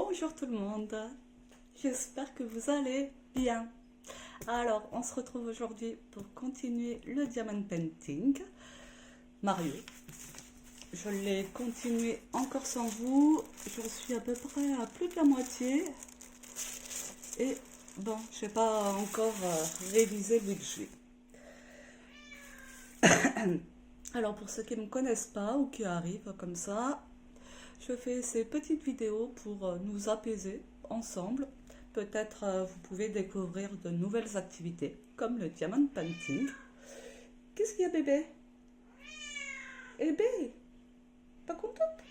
Bonjour tout le monde, j'espère que vous allez bien. Alors, on se retrouve aujourd'hui pour continuer le diamond painting. Mario, je l'ai continué encore sans vous, je suis à peu près à plus de la moitié. Et bon, je n'ai pas encore révisé le budget. Alors, pour ceux qui ne me connaissent pas ou qui arrivent comme ça, je fais ces petites vidéos pour nous apaiser ensemble. Peut-être vous pouvez découvrir de nouvelles activités comme le diamond painting. Qu'est-ce qu'il y a, bébé? Eh bé, pas contente?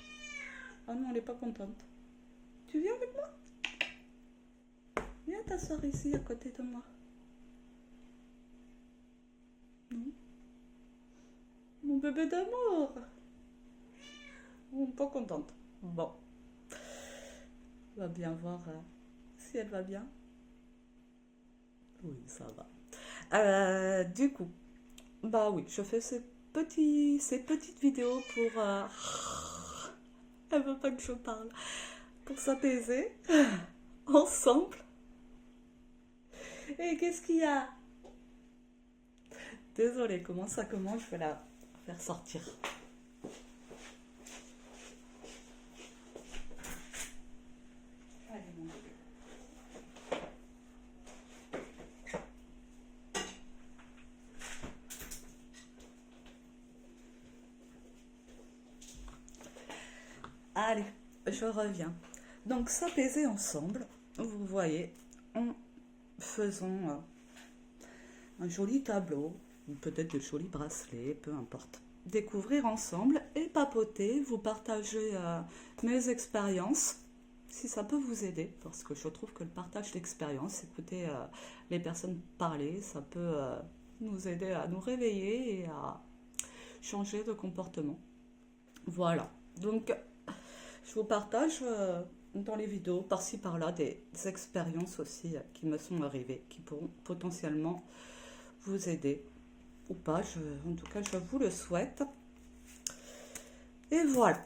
Ah non, elle n'est pas contente. Tu viens avec moi? Viens t'asseoir ici à côté de moi. Non? Mon bébé d'amour. Pas contente. Bon, on va bien voir si elle va bien. Oui, ça va. Du coup, bah oui, je fais ces petites vidéos pour... elle veut pas que je parle. Pour s'apaiser ensemble. Et qu'est-ce qu'il y a? Désolée, comment ça commence? Je vais la faire sortir. Allez, mon bébé. Allez, je reviens. Donc, s'apaiser ensemble, vous voyez, en faisant un joli tableau, ou peut-être de jolis bracelets, peu importe. Découvrir ensemble et papoter, vous partager mes expériences, si ça peut vous aider, parce que je trouve que le partage d'expériences, écouter les personnes parler, ça peut nous aider à nous réveiller et à changer de comportement. Voilà, donc je vous partage dans les vidéos, par-ci par-là, des expériences aussi qui me sont arrivées, qui pourront potentiellement vous aider ou pas, en tout cas je vous le souhaite. Et voilà,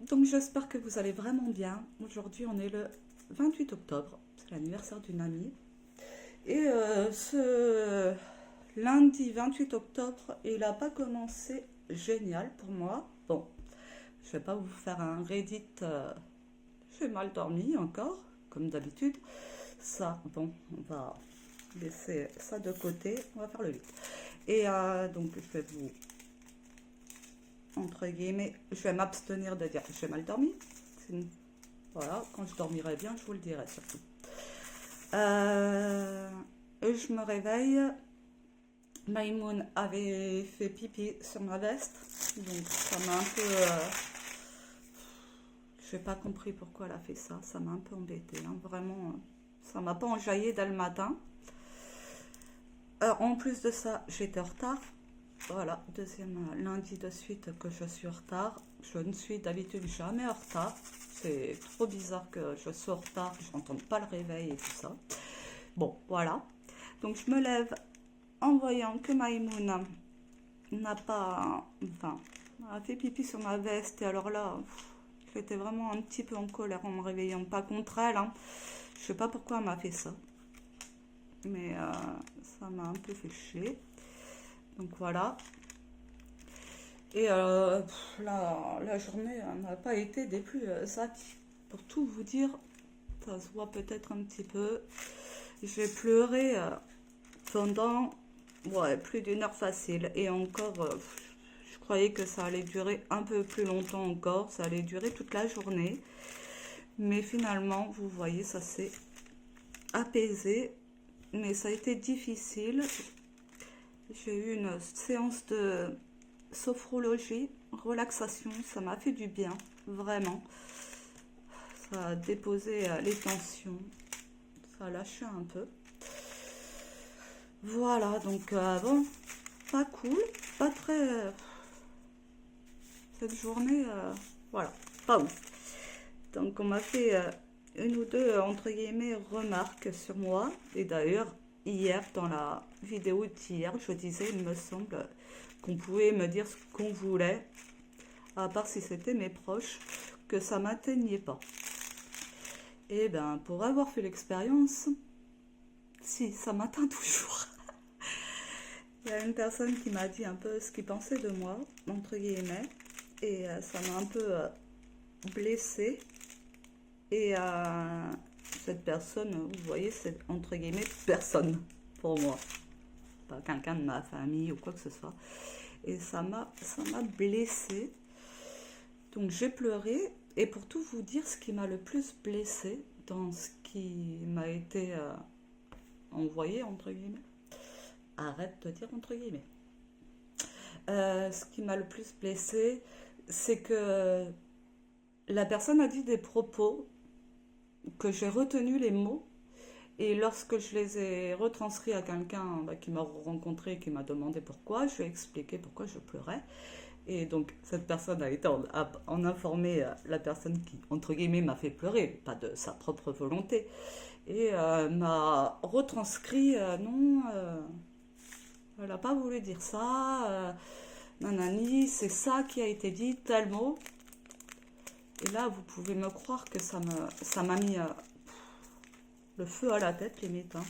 donc j'espère que vous allez vraiment bien. Aujourd'hui on est le 28 octobre, c'est l'anniversaire d'une amie. Et ce lundi 28 octobre, il n'a pas commencé génial pour moi. Bon, je vais pas vous faire un Reddit, j'ai mal dormi encore, comme d'habitude. Ça, bon, on va laisser ça de côté, on va faire le vite. Et donc je vais vous, entre guillemets, je vais m'abstenir de dire que j'ai mal dormi. Voilà, quand je dormirai bien, je vous le dirai surtout. Et je me réveille. Maïmoun avait fait pipi sur ma veste, donc ça m'a un peu... je n'ai pas compris pourquoi elle a fait ça, ça m'a un peu embêté, hein. Vraiment, ça m'a pas enjaillé dès le matin. En plus de ça, j'étais en retard. Voilà, deuxième lundi de suite que je suis en retard. Je ne suis d'habitude jamais en retard. C'est trop bizarre que je sois en retard, que je n'entende pas le réveil et tout ça. Bon, voilà. Donc je me lève en voyant que Maïmouna n'a pas... Enfin, a fait pipi sur ma veste. Et alors là, j'étais vraiment un petit peu en colère en me réveillant. Pas contre elle, hein. Je sais pas pourquoi elle m'a fait ça. Mais ça m'a un peu fait chier. Donc voilà. Et la journée n'a pas été des plus actives. Pour tout vous dire, ça se voit peut-être un petit peu. J'ai pleuré pendant plus d'une heure facile. Et encore, je croyais que ça allait durer un peu plus longtemps encore. Ça allait durer toute la journée. Mais finalement, vous voyez, ça s'est apaisé. Mais ça a été difficile. J'ai eu une séance de sophrologie, relaxation, ça m'a fait du bien, vraiment. Ça a déposé les tensions, ça a lâché un peu. Voilà, donc bon, pas cool, pas très... cette journée, voilà, pas ouf. Donc on m'a fait une ou deux, entre guillemets, remarques sur moi. Et d'ailleurs, hier, dans la vidéo d'hier, je disais, il me semble, qu'on pouvait me dire ce qu'on voulait, à part si c'était mes proches, que ça m'atteignait pas. Et ben, pour avoir fait l'expérience, si, ça m'atteint toujours. Il y a une personne qui m'a dit un peu ce qu'il pensait de moi, entre guillemets, et ça m'a un peu blessée. Et cette personne, vous voyez, c'est entre guillemets personne pour moi, pas quelqu'un de ma famille ou quoi que ce soit. Et ça m'a blessée. Donc j'ai pleuré. Et pour tout vous dire, ce qui m'a le plus blessée dans ce qui m'a été envoyé, entre guillemets, arrête de dire entre guillemets. Ce qui m'a le plus blessée, c'est que la personne a dit des propos que j'ai retenu les mots et lorsque je les ai retranscrits à quelqu'un qui m'a rencontré, qui m'a demandé pourquoi, je lui ai expliqué pourquoi je pleurais. Et donc cette personne a été en informer la personne qui, entre guillemets, m'a fait pleurer, pas de sa propre volonté. Et m'a retranscrit, non, elle n'a pas voulu dire ça, nanani, c'est ça qui a été dit, tel mot. Et là, vous pouvez me croire que ça m'a mis le feu à la tête, limite. Hein.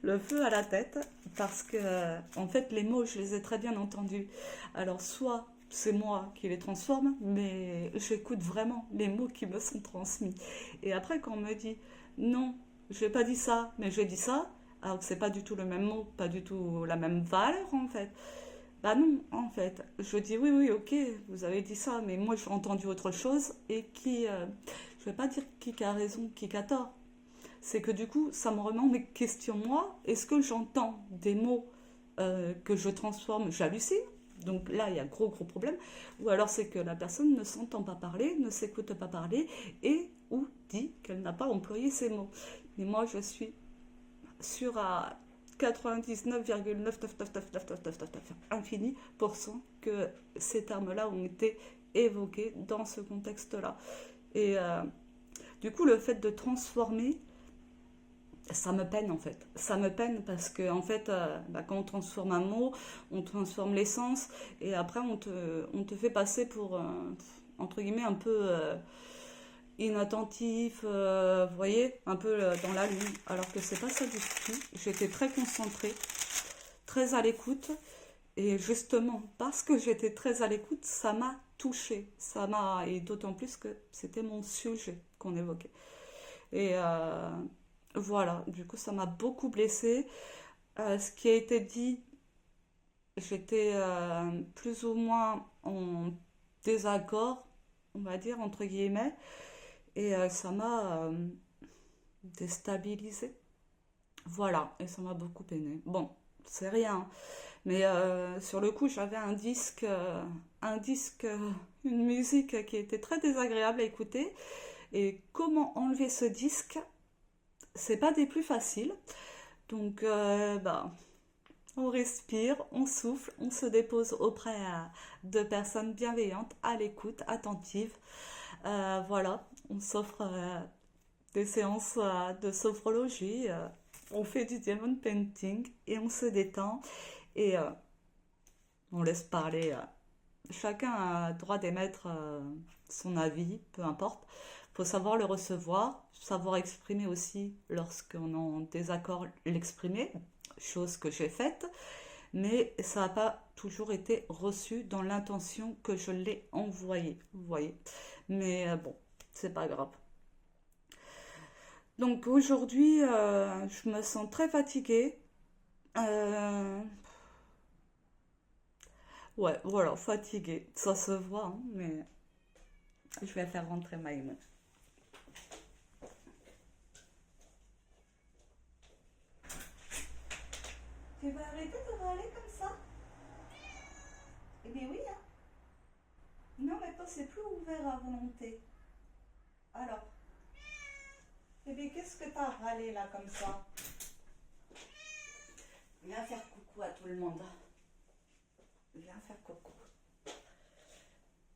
Le feu à la tête, parce que, en fait, les mots, je les ai très bien entendus. Alors, soit c'est moi qui les transforme, mais j'écoute vraiment les mots qui me sont transmis. Et après, quand on me dit, non, je n'ai pas dit ça, mais j'ai dit ça, alors que c'est pas du tout le même mot, pas du tout la même valeur, en fait. Bah non, en fait, je dis oui, oui, ok, vous avez dit ça, mais moi j'ai entendu autre chose et je vais pas dire qui a raison, qui a tort. C'est que du coup, ça me remet en question moi. Est-ce que j'entends des mots que je transforme, j'hallucine? Donc là, il y a gros, gros problème. Ou alors c'est que la personne ne s'entend pas parler, ne s'écoute pas parler et ou dit qu'elle n'a pas employé ces mots. Mais moi, je suis sûre à 99,9999999 infini que ces termes-là ont été évoqués dans ce contexte-là. Et du coup, le fait de transformer, ça me peine en fait. Ça me peine parce que en fait, quand on transforme un mot, on transforme l'essence et après on te fait passer pour, entre guillemets, un peu inattentif, vous voyez, un peu dans la lune. Alors que c'est pas ça du tout. J'étais très concentrée, très à l'écoute. Et justement, parce que j'étais très à l'écoute, ça m'a touchée. Et d'autant plus que c'était mon sujet qu'on évoquait. Et voilà, du coup, ça m'a beaucoup blessée. Ce qui a été dit, j'étais plus ou moins en désaccord, on va dire, entre guillemets. Et ça m'a déstabilisée. Voilà, et ça m'a beaucoup peiné. Bon, c'est rien. Mais sur le coup, j'avais une musique qui était très désagréable à écouter. Et comment enlever ce disque, c'est pas des plus faciles. Donc, on respire, on souffle, on se dépose auprès de personnes bienveillantes, à l'écoute, attentives. Voilà, on s'offre des séances de sophrologie, on fait du diamond painting et on se détend et on laisse parler. Chacun a le droit d'émettre son avis, peu importe. Il faut savoir le recevoir, savoir exprimer aussi lorsqu'on est en désaccord, l'exprimer, chose que j'ai faite, mais ça n'a pas toujours été reçu dans l'intention que je l'ai envoyé, vous voyez. Mais bon, c'est pas grave. Donc aujourd'hui, je me sens très fatiguée. Euh, ouais, voilà, fatiguée. Ça se voit, hein, mais je vais faire rentrer Maïm. Tu vas arrêter de râler comme ça? Eh bien oui, hein. Non, mais toi, c'est plus ouvert à volonté. Alors, eh bien, qu'est-ce que t'as râlé là comme ça? Viens faire coucou à tout le monde. Viens faire coucou.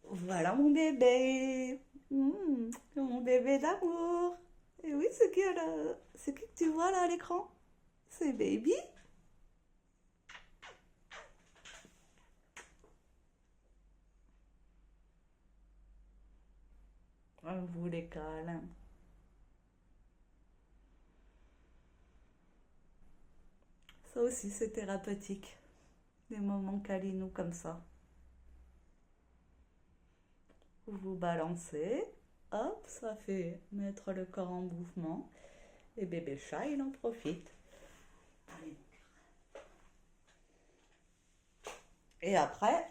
Voilà mon bébé. Mon bébé d'amour. Et oui, c'est qui que tu vois là à l'écran? C'est Baby. vous les câlins. Ça aussi, c'est thérapeutique. Des moments câlinous comme ça. Vous vous balancez. Hop, ça fait mettre le corps en mouvement. Et bébé chat, il en profite. Allez. Et après,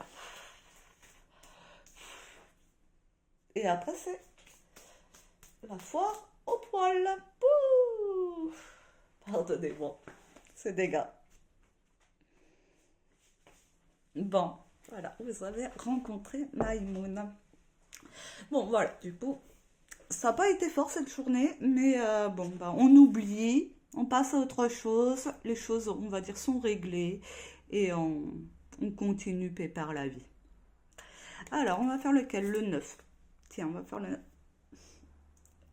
c'est la foire au poil. Pouh. Pardonnez-moi, c'est des gars. Bon, voilà, vous avez rencontré Maïmoun. Bon, voilà, du coup, ça n'a pas été fort cette journée, mais bon, bah, on oublie, on passe à autre chose, les choses, on va dire, sont réglées et on continue pépère la vie. Alors, on va faire lequel? Le 9. Tiens, on va faire le 9.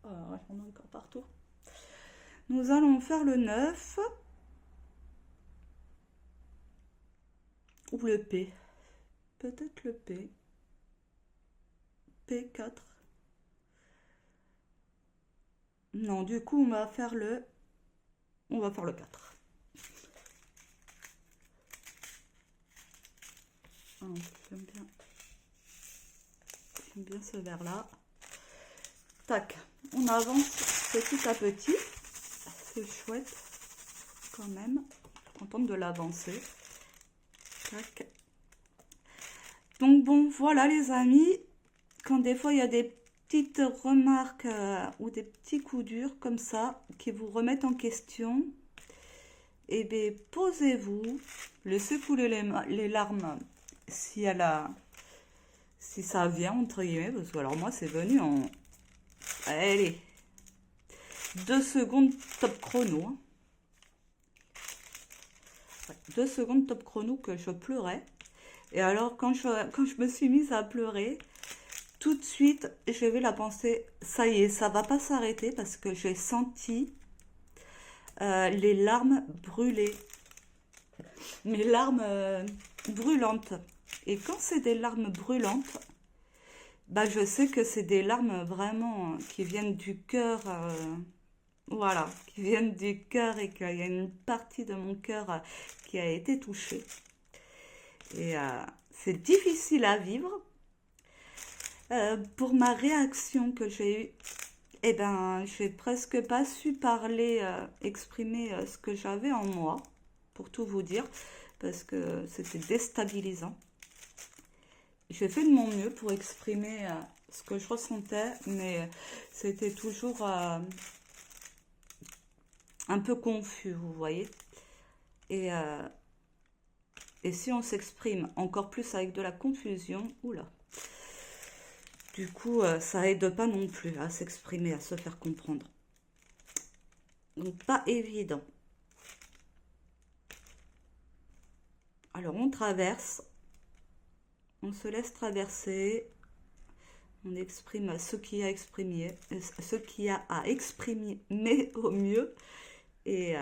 Oh, j'en ai encore partout. Nous allons faire le 9 ou le P. Peut-être le P. P4. Non, du coup, on va faire le 4. Ah, j'aime bien ce verre-là. Tac, on avance petit à petit. C'est chouette quand même. Je suis contente de l'avancer. Tac. Donc bon, voilà les amis. Quand des fois il y a des petites remarques ou des petits coups durs comme ça qui vous remettent en question, eh bien posez-vous, laissez couler les larmes si ça vient entre guillemets, parce que alors moi c'est venu en... Allez, 2 secondes top chrono. Hein. 2 secondes top chrono que je pleurais. Et alors quand je me suis mise à pleurer, tout de suite j'avais la pensée, ça y est, ça va pas s'arrêter parce que j'ai senti les larmes brûler. Mes larmes brûlantes. Et quand c'est des larmes brûlantes, bah je sais que c'est des larmes vraiment qui viennent du cœur. Voilà, qui viennent du cœur et qu'il y a une partie de mon cœur qui a été touchée. Et c'est difficile à vivre. Pour ma réaction que j'ai eue, eh ben, j'ai presque pas su parler, exprimer ce que j'avais en moi, pour tout vous dire, parce que c'était déstabilisant. J'ai fait de mon mieux pour exprimer ce que je ressentais, mais c'était toujours un peu confus, vous voyez. Et si on s'exprime encore plus avec de la confusion, oula. Du coup, ça aide pas non plus à s'exprimer, à se faire comprendre. Donc, pas évident. Alors, on traverse. On se laisse traverser. On exprime ce qu'il y a à exprimer au mieux. Et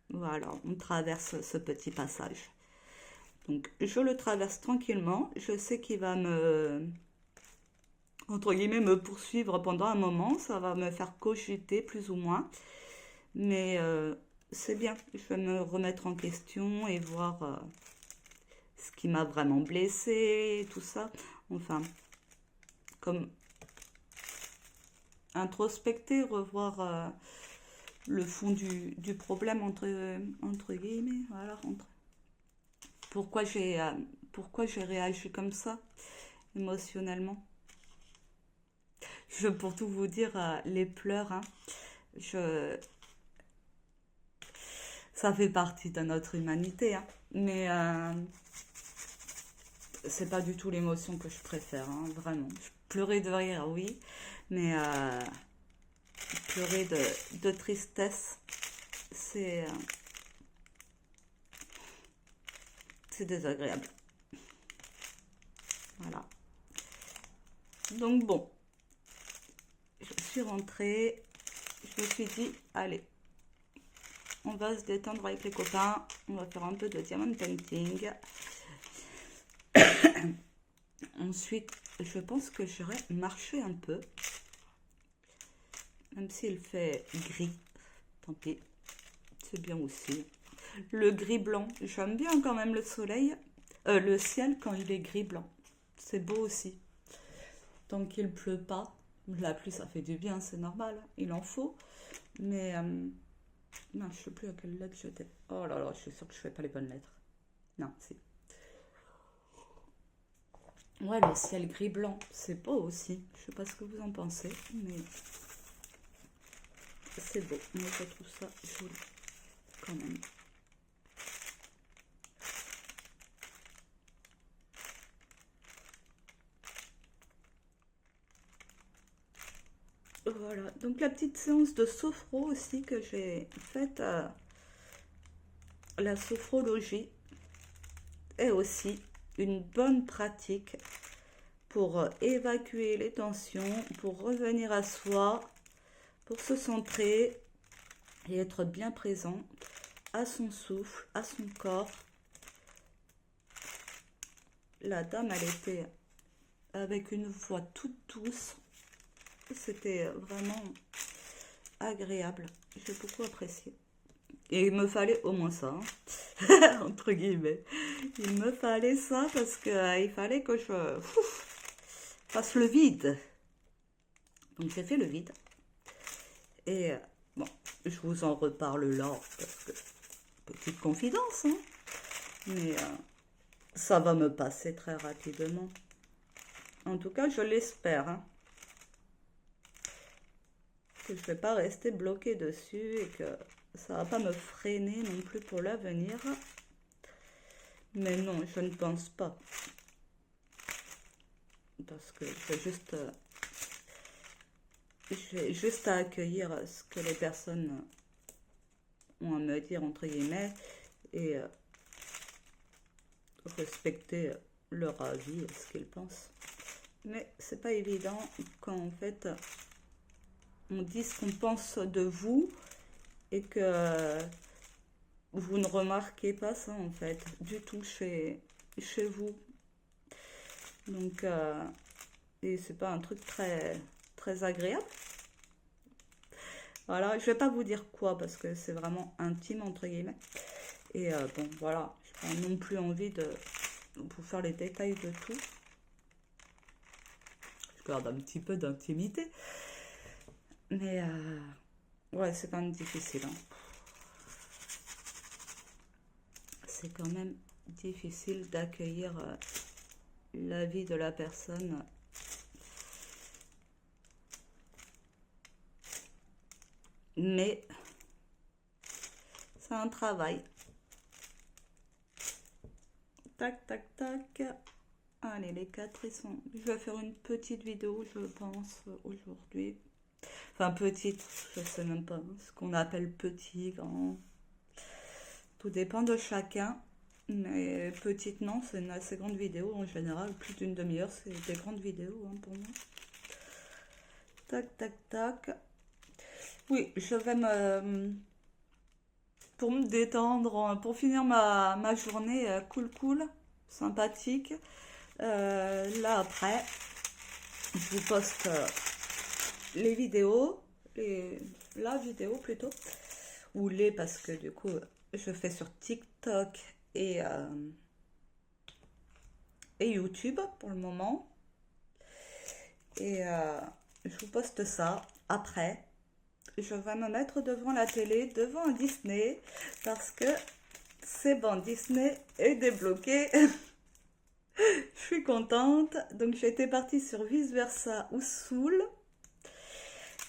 voilà, on traverse ce petit passage. Donc, je le traverse tranquillement. Je sais qu'il va entre guillemets, me poursuivre pendant un moment. Ça va me faire cogiter plus ou moins. Mais c'est bien. Je vais me remettre en question et voir ce qui m'a vraiment blessée, tout ça. Enfin, comme introspecter, revoir le fond du problème, entre guillemets. Voilà, pourquoi j'ai réagi comme ça, émotionnellement. Pour tout vous dire, les pleurs, hein, ça fait partie de notre humanité, hein, mais c'est pas du tout l'émotion que je préfère, hein, vraiment. Pleurer de rire, oui, mais pleurer de tristesse, c'est désagréable. Voilà. Donc bon. Je suis rentrée, je me suis dit, allez, on va se détendre avec les copains, on va faire un peu de diamond painting. Ensuite, je pense que j'irai marcher un peu. Même s'il fait gris, tant pis, c'est bien aussi. Le gris blanc, j'aime bien quand même le soleil, le ciel quand il est gris blanc. C'est beau aussi. Tant qu'il pleut pas, la pluie ça fait du bien, c'est normal, il en faut. Mais non, je sais plus à quelle lettre j'étais. Oh là là, je suis sûre que je fais pas les bonnes lettres. Non, si. Ouais, le ciel gris blanc, c'est beau aussi. Je sais pas ce que vous en pensez, mais c'est beau. Moi, je trouve ça joli quand même. Voilà, donc la petite séance de sophro aussi que j'ai faite, la sophrologie est aussi une bonne pratique pour évacuer les tensions, pour revenir à soi, pour se centrer et être bien présent à son souffle, à son corps. La dame, elle était avec une voix toute douce. C'était vraiment agréable. J'ai beaucoup apprécié. Et il me fallait au moins ça, hein. Entre guillemets. Il me fallait ça parce que il fallait que je fasse le vide. Donc j'ai fait le vide. Et bon, je vous en reparle là parce que petite confidence, hein. Mais ça va me passer très rapidement. En tout cas, je l'espère, hein, que je ne vais pas rester bloquée dessus et que ça va pas me freiner non plus pour l'avenir. Mais non, je ne pense pas. Parce que j'ai juste à accueillir ce que les personnes ont à me dire, entre guillemets, et respecter leur avis, ce qu'ils pensent. Mais c'est pas évident quand en fait on dit ce qu'on pense de vous et que vous ne remarquez pas ça en fait du tout chez vous. Donc et c'est pas un truc très agréable. Voilà, je vais pas vous dire quoi parce que c'est vraiment intime entre guillemets. Et bon voilà, je n'ai pas non plus envie de vous faire les détails de tout. Je garde un petit peu d'intimité. Mais ouais, c'est quand même difficile, hein. C'est quand même difficile d'accueillir l'avis de la personne. Mais c'est un travail. Tac, tac, tac. Allez, les 4, ils sont... Je vais faire une petite vidéo, je pense, aujourd'hui. Enfin, petite, je sais même pas ce qu'on appelle petit, grand. Tout dépend de chacun. Mais petite, non, c'est une assez grande vidéo. En général, plus d'une demi-heure, c'est des grandes vidéos, hein, pour moi. Tac, tac, tac. Oui, je vais pour me détendre, pour finir ma journée cool, sympathique. Là, après, je vous poste les vidéos, la vidéo plutôt, ou les, parce que du coup, je fais sur TikTok et YouTube pour le moment. Et je vous poste ça après. Je vais me mettre devant la télé, devant un Disney, parce que c'est bon, Disney est débloqué. Je suis contente. Donc j'étais partie sur Vice Versa ou Soul.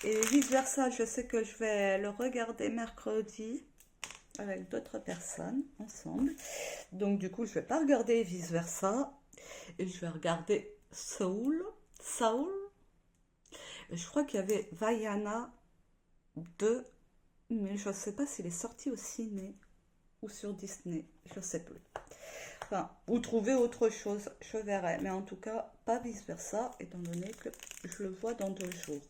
Et Vice Versa, je sais que je vais le regarder mercredi avec d'autres personnes ensemble. Donc du coup, je vais pas regarder Vice Versa. Et je vais regarder Soul. Et je crois qu'il y avait Vaiana 2, mais je ne sais pas s'il est sorti au ciné ou sur Disney, je ne sais plus. Enfin, ou trouver autre chose, je verrai. Mais en tout cas, pas Vice Versa, étant donné que je le vois dans 2 jours.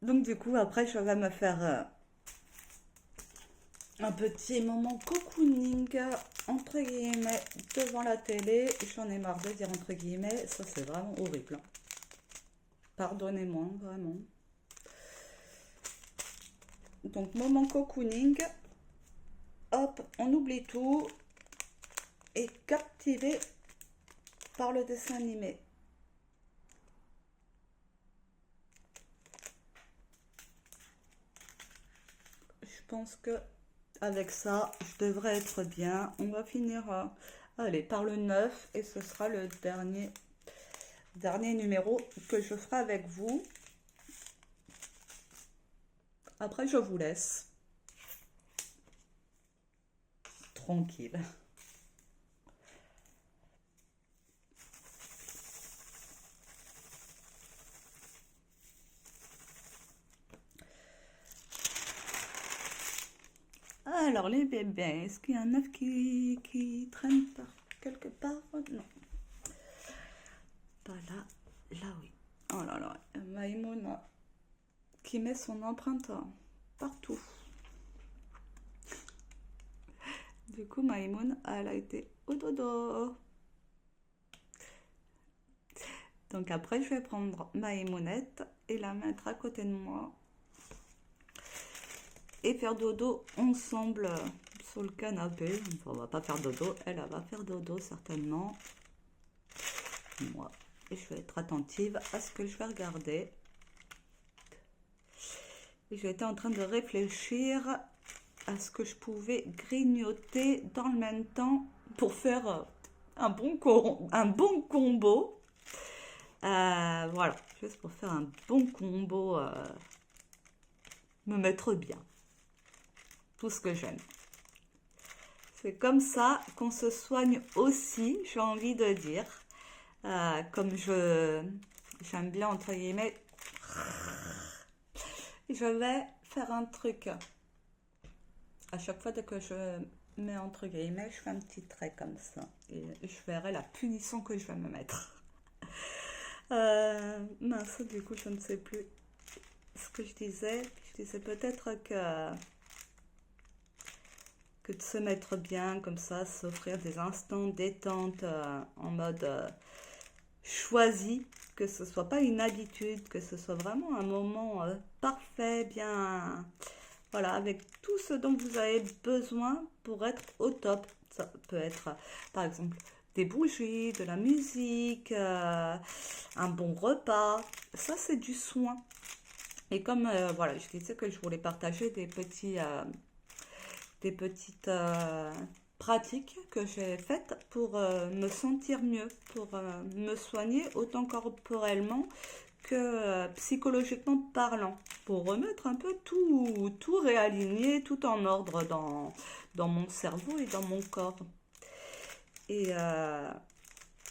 Donc du coup, après, je vais me faire un petit moment cocooning, entre guillemets, devant la télé. J'en ai marre de dire entre guillemets, ça c'est vraiment horrible, hein. Pardonnez-moi, vraiment. Donc, moment cocooning. Hop, on oublie tout. Et captivé par le dessin animé. Je pense que avec ça, je devrais être bien. On va finir allez, par le 9 et ce sera le dernier numéro que je ferai avec vous. Après, je vous laisse tranquille. Alors, les bébés, est-ce qu'il y a un œuf qui traîne par quelque part? Non. Pas là. Là, oui. Oh là là, Maïmouna qui met son empreinte partout. Du coup, Maïmouna, elle a été au dodo. Donc après, je vais prendre Maïmounette et la mettre à côté de moi. Et faire dodo ensemble sur le canapé. Enfin, on va pas faire dodo, elle va faire dodo certainement. Moi, et je vais être attentive à ce que je vais regarder. Et j'étais en train de réfléchir à ce que je pouvais grignoter dans le même temps pour faire un bon combo. Voilà, juste pour faire un bon combo, me mettre bien. Tout ce que j'aime. C'est comme ça qu'on se soigne aussi, j'ai envie de dire. Comme j'aime bien, entre guillemets, je vais faire un truc. À chaque fois que je mets entre guillemets, je fais un petit trait comme ça. Et je verrai la punition que je vais me mettre. Mince, du coup, je ne sais plus ce que je disais. Je disais peut-être que de se mettre bien comme ça, s'offrir des instants détente en mode choisi, que ce soit pas une habitude, que ce soit vraiment un moment parfait, bien, voilà, avec tout ce dont vous avez besoin pour être au top. Ça peut être, par exemple, des bougies, de la musique, un bon repas. Ça, c'est du soin. Et comme, voilà, je disais que je voulais partager des petites pratiques que j'ai faites pour me sentir mieux, pour me soigner autant corporellement que psychologiquement parlant, pour remettre un peu tout réaligner, tout en ordre dans mon cerveau et dans mon corps. Et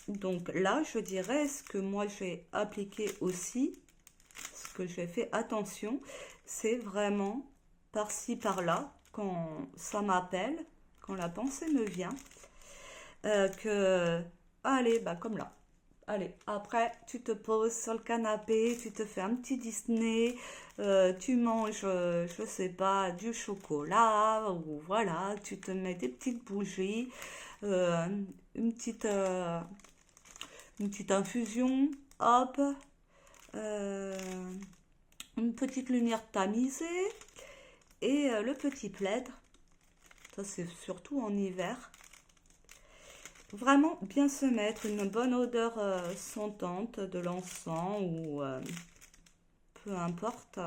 donc là, je dirais ce que moi j'ai appliqué aussi, ce que j'ai fait attention, c'est vraiment par-ci, par-là, quand ça m'appelle, quand la pensée me vient, allez, bah comme là. Allez, après, tu te poses sur le canapé, tu te fais un petit Disney, tu manges, je sais pas, du chocolat, ou voilà, tu te mets des petites bougies, euh, une petite, euh, une petite infusion, hop, euh, une petite lumière tamisée, et le petit plaid, ça c'est surtout en hiver. Vraiment bien se mettre une bonne odeur sentante de l'encens ou peu importe,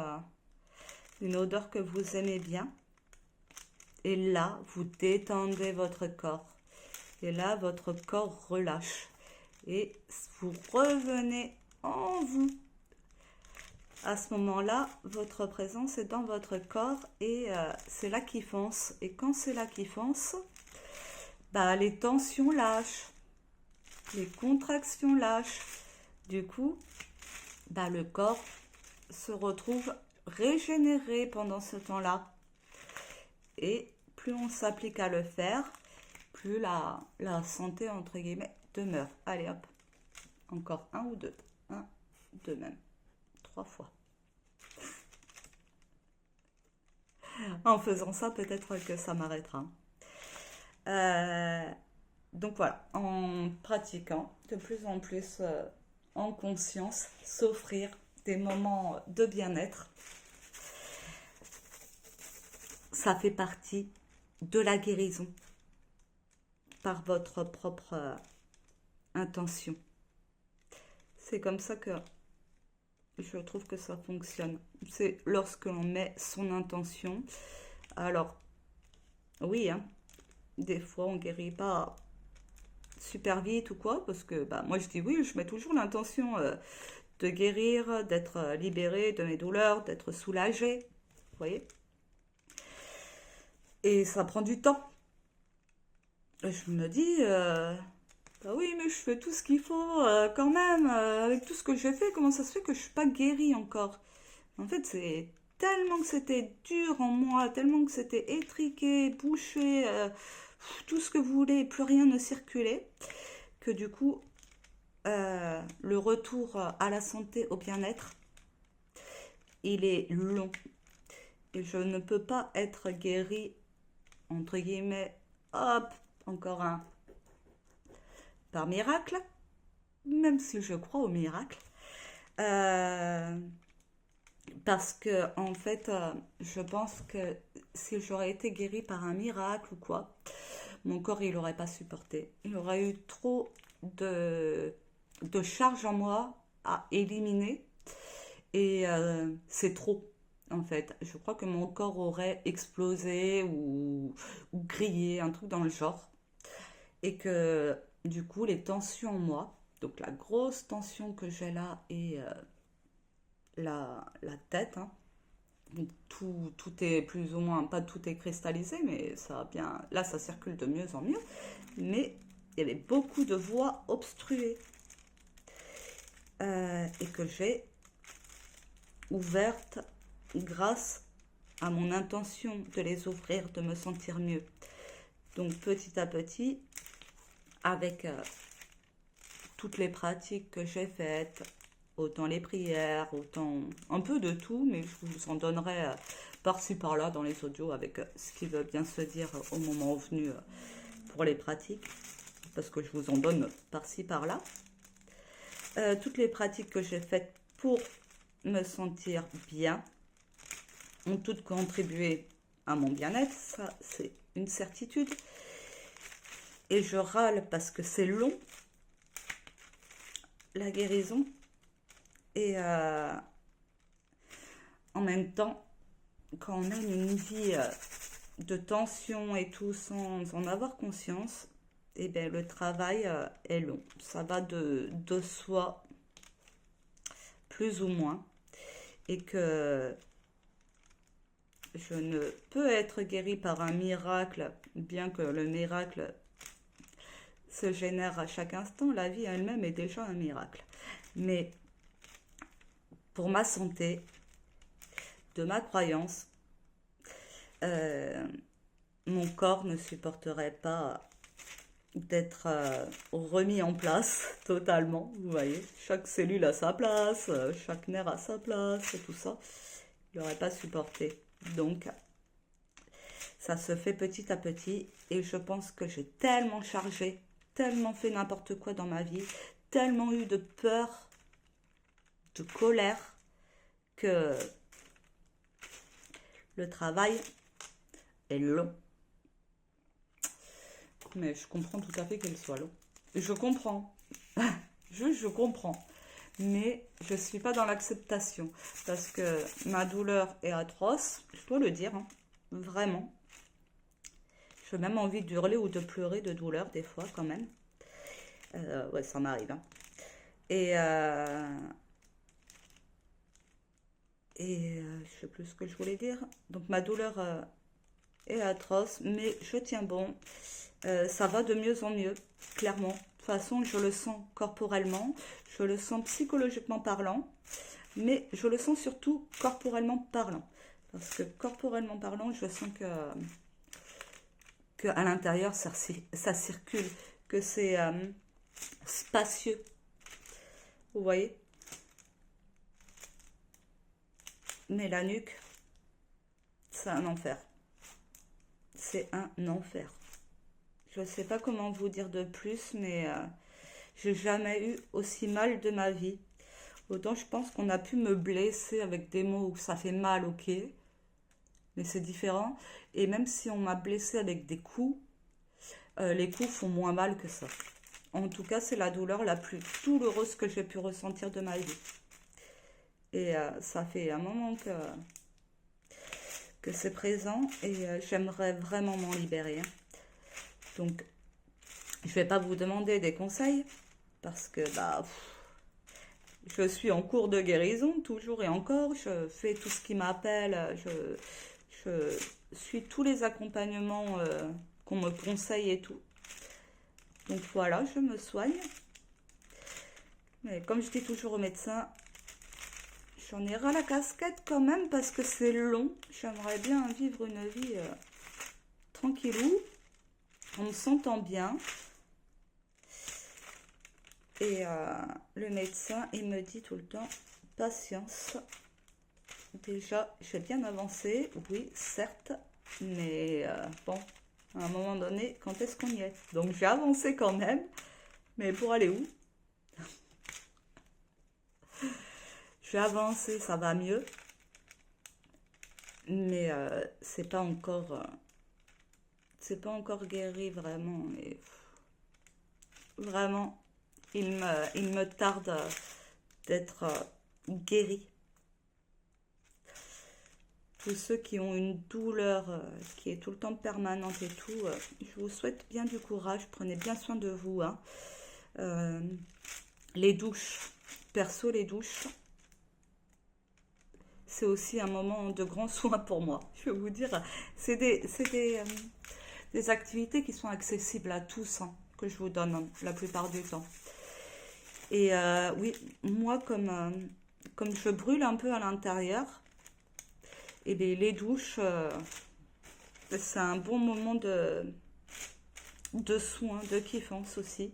une odeur que vous aimez bien. Et là, vous détendez votre corps. Et là, votre corps relâche. Et vous revenez en vous. À ce moment-là, votre présence est dans votre corps et c'est la kiffance. Et quand c'est la kiffance, bah, les tensions lâchent, les contractions lâchent. Du coup, bah, le corps se retrouve régénéré pendant ce temps-là. Et plus on s'applique à le faire, plus la santé, entre guillemets, demeure. Allez hop, encore un ou deux. Un, deux même. 3 fois. En faisant ça, peut-être que ça m'arrêtera. Donc voilà, en pratiquant de plus en plus en conscience, s'offrir des moments de bien-être. Ça fait partie de la guérison par votre propre intention. C'est comme ça que je trouve que ça fonctionne. C'est lorsque l'on met son intention. Alors, oui, hein, des fois on guérit pas super vite ou quoi, parce que bah, moi je dis oui, je mets toujours l'intention de guérir, d'être libérée de mes douleurs, d'être soulagée, vous voyez. Et ça prend du temps. Et je me dis, bah oui, mais je fais tout ce qu'il faut quand même, avec tout ce que j'ai fait, comment ça se fait que je suis pas guérie encore? En fait, c'est tellement que c'était dur en moi, tellement que c'était étriqué, bouché, tout ce que vous voulez, plus rien ne circulait, que du coup, le retour à la santé, au bien-être, il est long. Et je ne peux pas être guérie, entre guillemets, hop, encore un, par miracle, même si je crois au miracle. Euh, Parce que, en fait, je pense que si j'aurais été guérie par un miracle ou quoi, mon corps, il n'aurait pas supporté. Il aurait eu trop de charge en moi à éliminer. Et c'est trop, en fait. Je crois que mon corps aurait explosé ou grillé, un truc dans le genre. Et que, du coup, les tensions en moi, donc la grosse tension que j'ai là et la tête, hein, tout est plus ou moins, pas tout est cristallisé, mais ça a bien, là ça circule de mieux en mieux, mais il y avait beaucoup de voies obstruées et que j'ai ouvertes grâce à mon intention de les ouvrir, de me sentir mieux. Donc petit à petit, avec toutes les pratiques que j'ai faites, autant les prières, autant un peu de tout, mais je vous en donnerai par-ci par-là dans les audios avec ce qui veut bien se dire au moment venu pour les pratiques, parce que je vous en donne par-ci par-là. Toutes les pratiques que j'ai faites pour me sentir bien ont toutes contribué à mon bien-être, ça c'est une certitude. Et je râle parce que c'est long, la guérison, et en même temps, quand on a une vie de tension et tout sans en avoir conscience, eh bien, le travail est long. Ça va de soi, plus ou moins, et que je ne peux être guérie par un miracle, bien que le miracle se génère à chaque instant. La vie elle-même est déjà un miracle. Mais pour ma santé, de ma croyance, mon corps ne supporterait pas d'être remis en place totalement, vous voyez. Chaque cellule a sa place, chaque nerf a sa place, et tout ça. Il n'aurait pas supporté. Donc, ça se fait petit à petit, et je pense que j'ai tellement chargé, tellement fait n'importe quoi dans ma vie, tellement eu de peur, de colère, que le travail est long. Mais je comprends tout à fait qu'elle soit long. Je comprends. Je comprends. Mais je ne suis pas dans l'acceptation. Parce que ma douleur est atroce, je dois le dire, hein, vraiment. J'ai même envie d'hurler ou de pleurer de douleur des fois quand même. Ouais, ça m'arrive. Hein. Et, je sais plus ce que je voulais dire. Donc ma douleur est atroce, mais je tiens bon. Ça va de mieux en mieux, clairement. De toute façon, je le sens corporellement, je le sens psychologiquement parlant, mais je le sens surtout corporellement parlant. Parce que corporellement parlant, je sens que à l'intérieur, ça circule, que c'est spacieux. Vous voyez? Mais la nuque, c'est un enfer. C'est un enfer. Je ne sais pas comment vous dire de plus, mais j'ai jamais eu aussi mal de ma vie. Autant je pense qu'on a pu me blesser avec des mots où ça fait mal, ok, mais c'est différent. Et même si on m'a blessé avec des coups, les coups font moins mal que ça. En tout cas, c'est la douleur la plus douloureuse que j'ai pu ressentir de ma vie. Et ça fait un moment que c'est présent et j'aimerais vraiment m'en libérer, hein. Donc, je vais pas vous demander des conseils parce que bah, je suis en cours de guérison toujours et encore. Je fais tout ce qui m'appelle. Je suis tous les accompagnements qu'on me conseille et tout. Donc voilà, je me soigne. Mais comme je dis toujours au médecin, j'en ai ras la casquette quand même parce que c'est long. J'aimerais bien vivre une vie tranquillou, en me sentant bien. Et le médecin, il me dit tout le temps, patience. Déjà, j'ai bien avancé, oui, certes, mais bon, à un moment donné, quand est-ce qu'on y est? Donc j'ai avancé quand même, mais pour aller où? J'ai avancé, ça va mieux, mais c'est pas encore guéri vraiment. Et vraiment, il me tarde d'être guéri. Tous ceux qui ont une douleur qui est tout le temps permanente et tout, je vous souhaite bien du courage. Prenez bien soin de vous, hein. Euh, les douches, perso, les douches, c'est aussi un moment de grand soin pour moi. Je vais vous dire, des activités qui sont accessibles à tous, hein, que je vous donne hein, la plupart du temps. Et oui, moi, comme je brûle un peu à l'intérieur, et les douches, c'est un bon moment de soin, de kiffance aussi,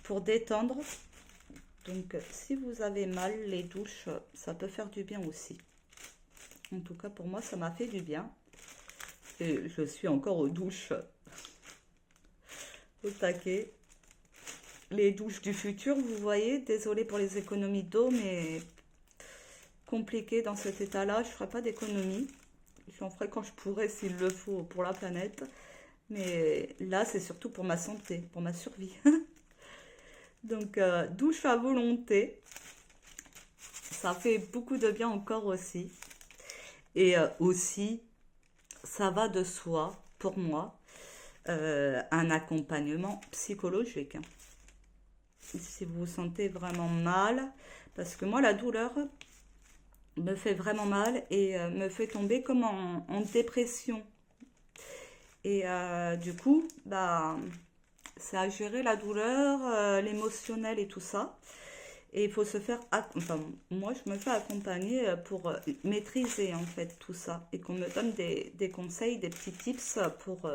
pour détendre. Donc, si vous avez mal, les douches, ça peut faire du bien aussi. En tout cas, pour moi, ça m'a fait du bien. Et je suis encore aux douches au taquet. Les douches du futur, vous voyez, désolée pour les économies d'eau, mais compliqué dans cet état-là. Je ne ferai pas d'économie. J'en ferai quand je pourrai s'il le faut pour la planète. Mais là, c'est surtout pour ma santé, pour ma survie. Donc, douche à volonté. Ça fait beaucoup de bien encore aussi. Et aussi, ça va de soi, pour moi, un accompagnement psychologique. Si vous vous sentez vraiment mal, parce que moi, la douleur me fait vraiment mal et me fait tomber comme en dépression. Et du coup, bah, c'est à gérer la douleur, l'émotionnel et tout ça. Et il faut se faire, enfin, moi je me fais accompagner pour maîtriser en fait tout ça et qu'on me donne des conseils, des petits tips pour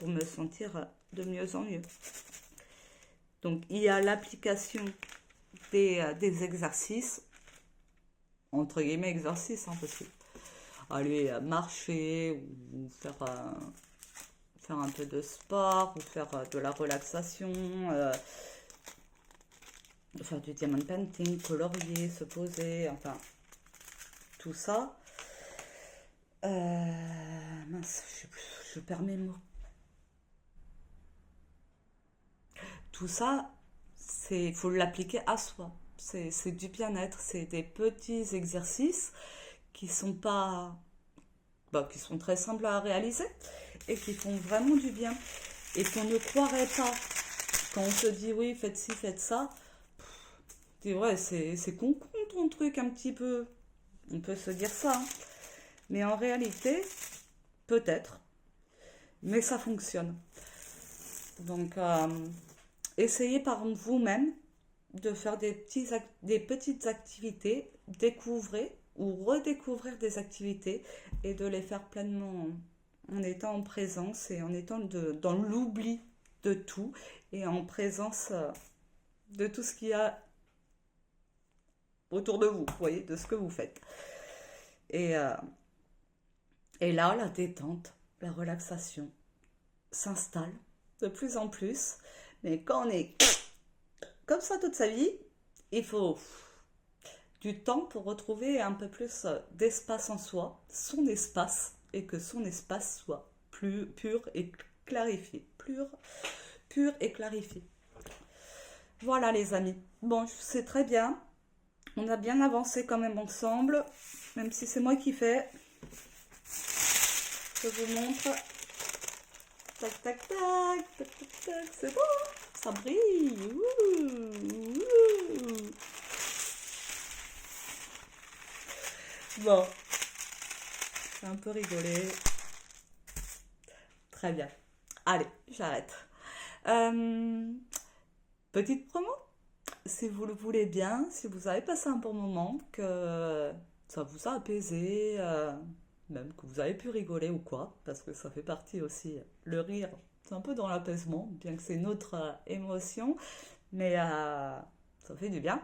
me sentir de mieux en mieux. Donc il y a l'application des exercices, entre guillemets exercices, hein, parce que aller marcher ou faire un peu de sport ou faire de la relaxation, faire du diamond painting, colorier, se poser, enfin, tout ça. Mince, je perds mes mots. Tout ça, il faut l'appliquer à soi. C'est du bien-être, c'est des petits exercices qui sont pas, bah, qui sont très simples à réaliser et qui font vraiment du bien et qu'on ne croirait pas quand on se dit oui, faites ci, faites ça. Ouais, c'est con ton truc un petit peu. On peut se dire ça, hein. Mais en réalité, peut-être. Mais ça fonctionne. Donc, essayez par vous-même de faire des petites activités, découvrir ou redécouvrir des activités et de les faire pleinement en étant en présence et en étant dans l'oubli de tout et en présence de tout ce qu'il y a autour de vous, vous voyez, de ce que vous faites. Et là, la détente, la relaxation s'installe de plus en plus. Mais quand on est comme ça toute sa vie, il faut du temps pour retrouver un peu plus d'espace en soi, son espace, et que son espace soit plus pur et clarifié. Pur et clarifié. Voilà les amis. Bon, c'est très bien. On a bien avancé quand même ensemble, même si c'est moi qui fais. Je vous montre. Tac, tac, tac, tac, tac, tac. C'est bon, ça brille. Ouh, ouh. Bon, j'ai un peu rigolé. Très bien. Allez, j'arrête. Petite promo. Si vous le voulez bien, si vous avez passé un bon moment, que ça vous a apaisé, même que vous avez pu rigoler ou quoi, parce que ça fait partie aussi, le rire, c'est un peu dans l'apaisement, bien que c'est une autre émotion, mais ça fait du bien.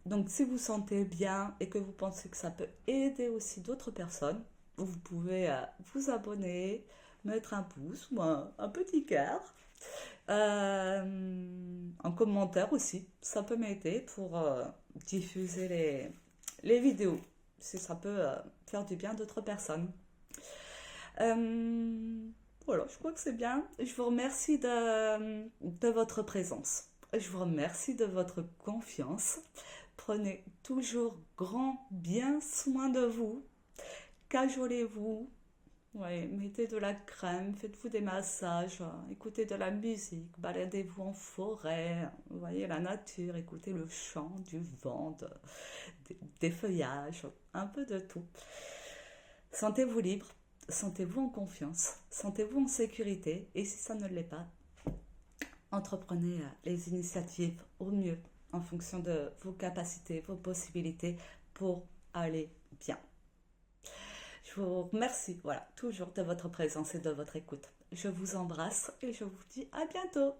Donc si vous sentez bien et que vous pensez que ça peut aider aussi d'autres personnes, vous pouvez vous abonner, mettre un pouce ou un petit cœur. En commentaire aussi, ça peut m'aider pour diffuser les vidéos, si ça peut faire du bien à d'autres personnes. Voilà, je crois que c'est bien. Je vous remercie de votre présence. Je vous remercie de votre confiance. Prenez toujours grand bien soin de vous. Cajolez-vous. Ouais, mettez de la crème, faites-vous des massages, écoutez de la musique, baladez-vous en forêt, voyez la nature, écoutez le chant du vent, des feuillages, un peu de tout. Sentez-vous libre, sentez-vous en confiance, sentez-vous en sécurité, et si ça ne l'est pas, entreprenez les initiatives au mieux en fonction de vos capacités, vos possibilités pour aller bien. Je vous remercie, voilà, toujours de votre présence et de votre écoute. Je vous embrasse et je vous dis à bientôt.